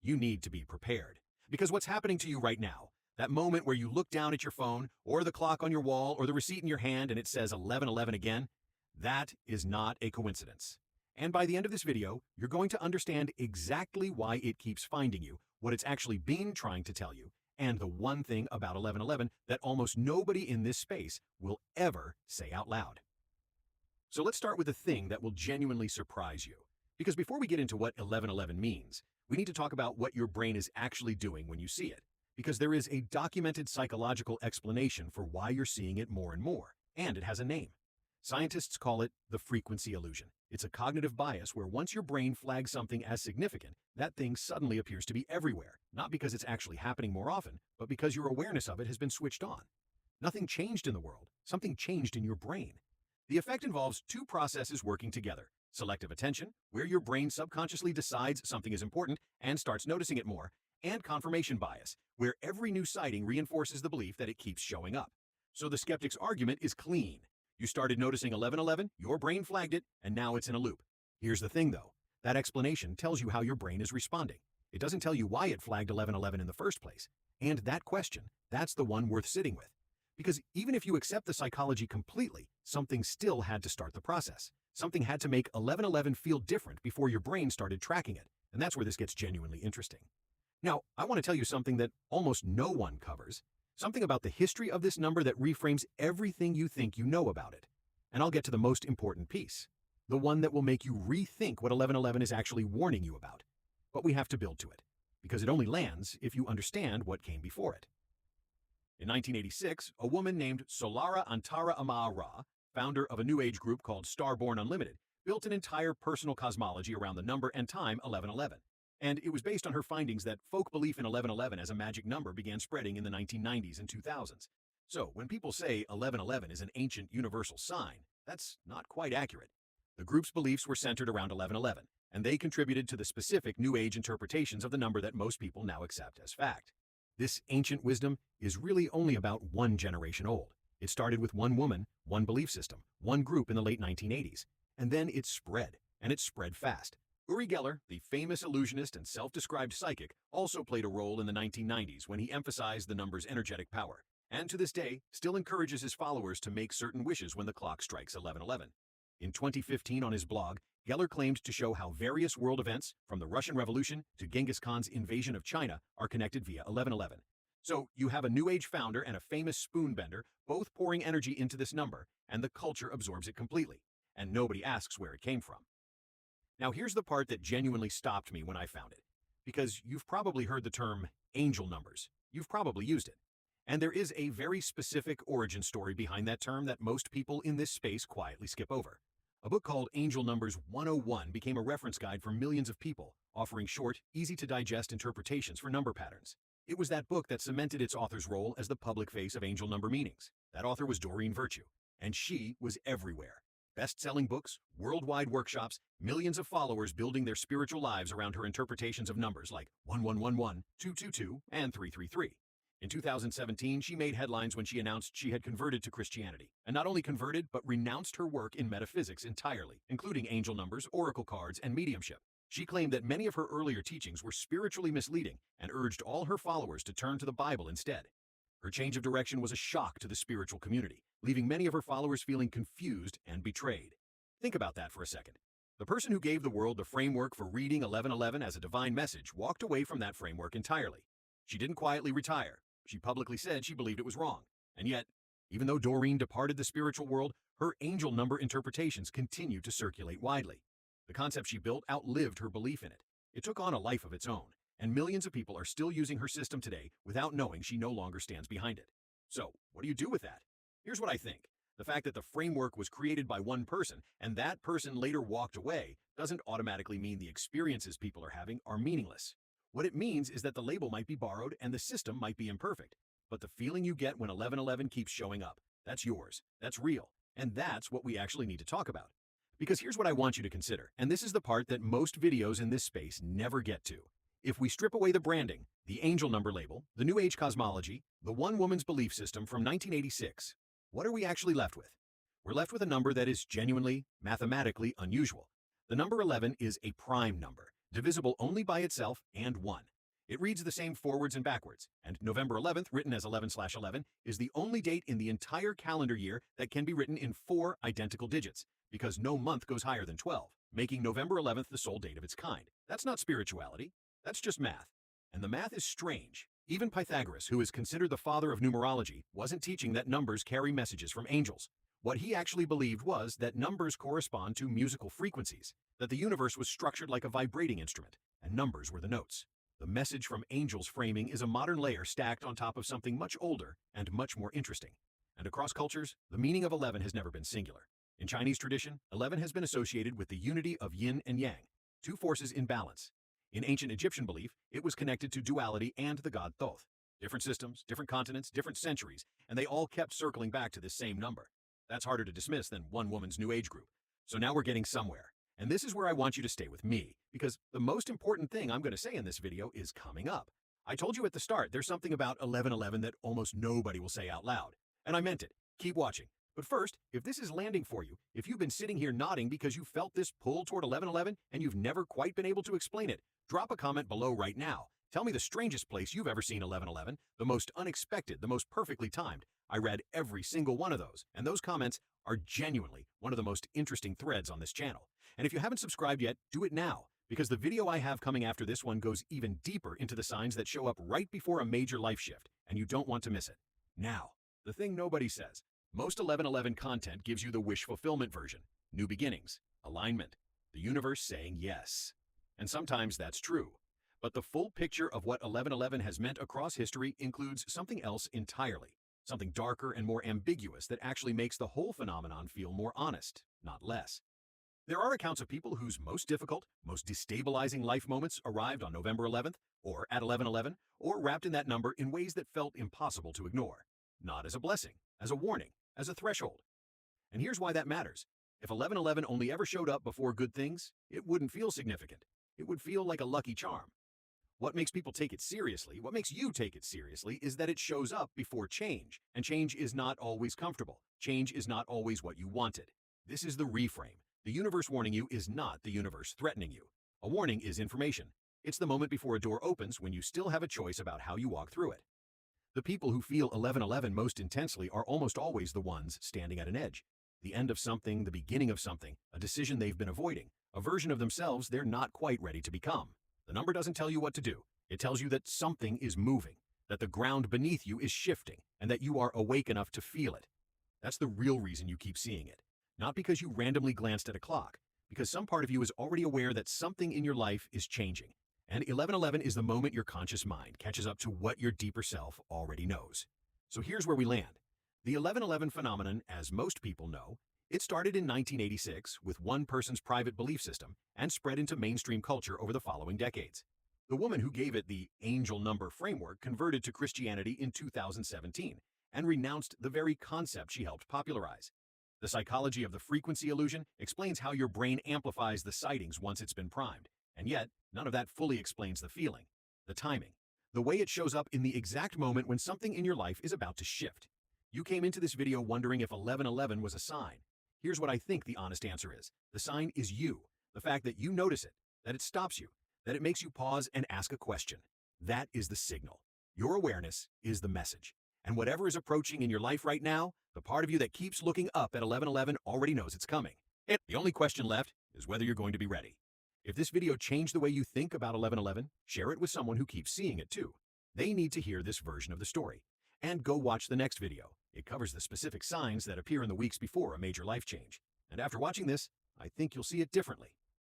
you need to be prepared. Because what's happening to you right now, that moment where you look down at your phone, or the clock on your wall, or the receipt in your hand and it says 11:11 again, that is not a coincidence. And by the end of this video, you're going to understand exactly why it keeps finding you, what it's actually been trying to tell you, and the one thing about 11:11 that almost nobody in this space will ever say out loud. So let's start with the thing that will genuinely surprise you. Because before we get into what 11:11 means, we need to talk about what your brain is actually doing when you see it. Because there is a documented psychological explanation for why you're seeing it more and more, and it has a name. Scientists call it the frequency illusion. It's a cognitive bias where once your brain flags something as significant, that thing suddenly appears to be everywhere, not because it's actually happening more often, but because your awareness of it has been switched on. Nothing changed in the world, something changed in your brain. The effect involves two processes working together: selective attention, where your brain subconsciously decides something is important and starts noticing it more, and confirmation bias, where every new sighting reinforces the belief that it keeps showing up. So the skeptic's argument is clean. You started noticing 11:11, your brain flagged it, and now it's in a loop. Here's the thing though, that explanation tells you how your brain is responding. It doesn't tell you why it flagged 11:11 in the first place. And that question, that's the one worth sitting with. Because even if you accept the psychology completely, something still had to start the process. Something had to make 11:11 feel different before your brain started tracking it. And that's where this gets genuinely interesting. Now, I want to tell you something that almost no one covers. Something about the history of this number that reframes everything you think you know about it. And I'll get to the most important piece, the one that will make you rethink what 11:11 is actually warning you about. But we have to build to it, because it only lands if you understand what came before it. In 1986, a woman named Solara Antara Ama Ra, founder of a new age group called Starborn Unlimited, built an entire personal cosmology around the number and time 11:11. And it was based on her findings that folk belief in 11:11 as a magic number began spreading in the 1990s and 2000s. So when people say 11:11 is an ancient universal sign, that's not quite accurate. The group's beliefs were centered around 11:11, and they contributed to the specific New Age interpretations of the number that most people now accept as fact. This ancient wisdom is really only about one generation old. It started with one woman, one belief system, one group in the late 1980s, and then it spread, and it spread fast. Uri Geller, the famous illusionist and self-described psychic, also played a role in the 1990s when he emphasized the number's energetic power, and to this day still encourages his followers to make certain wishes when the clock strikes 11:11. In 2015 on his blog, Geller claimed to show how various world events, from the Russian Revolution to Genghis Khan's invasion of China, are connected via 11:11. So you have a New Age founder and a famous spoonbender both pouring energy into this number, and the culture absorbs it completely, and nobody asks where it came from. Now here's the part that genuinely stopped me when I found it. Because you've probably heard the term angel numbers. You've probably used it. And there is a very specific origin story behind that term that most people in this space quietly skip over. A book called Angel Numbers 101 became a reference guide for millions of people, offering short, easy-to-digest interpretations for number patterns. It was that book that cemented its author's role as the public face of angel number meanings. That author was Doreen Virtue, and she was everywhere. Best-selling books, worldwide workshops, millions of followers building their spiritual lives around her interpretations of numbers like 1111, 222, and 333. In 2017, she made headlines when she announced she had converted to Christianity, and not only converted, but renounced her work in metaphysics entirely, including angel numbers, oracle cards, and mediumship. She claimed that many of her earlier teachings were spiritually misleading and urged all her followers to turn to the Bible instead. Her change of direction was a shock to the spiritual community, leaving many of her followers feeling confused and betrayed. Think about that for a second. The person who gave the world the framework for reading 11:11 as a divine message walked away from that framework entirely. She didn't quietly retire. She publicly said she believed it was wrong. And yet, even though Doreen departed the spiritual world, her angel number interpretations continue to circulate widely. The concept she built outlived her belief in it. It took on a life of its own, and millions of people are still using her system today without knowing she no longer stands behind it. So, what do you do with that? Here's what I think. The fact that the framework was created by one person and that person later walked away doesn't automatically mean the experiences people are having are meaningless. What it means is that the label might be borrowed and the system might be imperfect. But the feeling you get when 11:11 keeps showing up, that's yours, that's real, and that's what we actually need to talk about. Because here's what I want you to consider, and this is the part that most videos in this space never get to. If we strip away the branding, the angel number label, the New Age cosmology, the one woman's belief system from 1986, what are we actually left with? We're left with a number that is genuinely, mathematically unusual. The number 11 is a prime number, divisible only by itself and 1. It reads the same forwards and backwards, and November 11th, written as 11/11, is the only date in the entire calendar year that can be written in 4 identical digits, because no month goes higher than 12, making November 11th the sole date of its kind. That's not spirituality, that's just math. And the math is strange. Even Pythagoras, who is considered the father of numerology, wasn't teaching that numbers carry messages from angels. What he actually believed was that numbers correspond to musical frequencies, that the universe was structured like a vibrating instrument, and numbers were the notes. The message from angels framing is a modern layer stacked on top of something much older and much more interesting. And across cultures, the meaning of 11 has never been singular. In Chinese tradition, 11 has been associated with the unity of yin and yang, two forces in balance. In ancient Egyptian belief, it was connected to duality and the god Thoth. Different systems, different continents, different centuries, and they all kept circling back to this same number. That's harder to dismiss than one woman's New Age group. So now we're getting somewhere. And this is where I want you to stay with me, because the most important thing I'm going to say in this video is coming up. I told you at the start there's something about 11/11 that almost nobody will say out loud. And I meant it. Keep watching. But first, if this is landing for you, if you've been sitting here nodding because you felt this pull toward 11/11 and you've never quite been able to explain it, drop a comment below right now. Tell me the strangest place you've ever seen 11/11, the most unexpected, the most perfectly timed. I read every single one of those, and those comments are genuinely one of the most interesting threads on this channel. And if you haven't subscribed yet, do it now, because the video I have coming after this one goes even deeper into the signs that show up right before a major life shift, and you don't want to miss it. Now, the thing nobody says. Most 11/11 content gives you the wish fulfillment version, new beginnings, alignment, the universe saying yes. And sometimes that's true. But the full picture of what 11/11 has meant across history includes something else entirely, something darker and more ambiguous that actually makes the whole phenomenon feel more honest, not less. There are accounts of people whose most difficult, most destabilizing life moments arrived on November 11th, or at 11/11, or wrapped in that number in ways that felt impossible to ignore. Not as a blessing, as a warning, as a threshold. And here's why that matters. If 11/11 only ever showed up before good things, it wouldn't feel significant. It would feel like a lucky charm. What makes people take it seriously, what makes you take it seriously, is that it shows up before change, and change is not always comfortable. Change is not always what you wanted. This is the reframe. The universe warning you is not the universe threatening you. A warning is information. It's the moment before a door opens when you still have a choice about how you walk through it. The people who feel 11/11 most intensely are almost always the ones standing at an edge. The end of something, the beginning of something, a decision they've been avoiding, a version of themselves they're not quite ready to become. The number doesn't tell you what to do. It tells you that something is moving, that the ground beneath you is shifting, and that you are awake enough to feel it. That's the real reason you keep seeing it. Not because you randomly glanced at a clock, because some part of you is already aware that something in your life is changing. And 11/11 is the moment your conscious mind catches up to what your deeper self already knows. So here's where we land. The 11/11 phenomenon, as most people know, it started in 1986 with one person's private belief system and spread into mainstream culture over the following decades. The woman who gave it the angel number framework converted to Christianity in 2017 and renounced the very concept she helped popularize. The psychology of the frequency illusion explains how your brain amplifies the sightings once it's been primed, and yet none of that fully explains the feeling, the timing, the way it shows up in the exact moment when something in your life is about to shift. You came into this video wondering if 11/11 was a sign. Here's what I think the honest answer is. The sign is you, the fact that you notice it, that it stops you, that it makes you pause and ask a question. That is the signal. Your awareness is the message. And whatever is approaching in your life right now, the part of you that keeps looking up at 11/11 already knows it's coming. And the only question left is whether you're going to be ready. If this video changed the way you think about 11/11, share it with someone who keeps seeing it too. They need to hear this version of the story. And go watch the next video. It covers the specific signs that appear in the weeks before a major life change. And after watching this, I think you'll see it differently.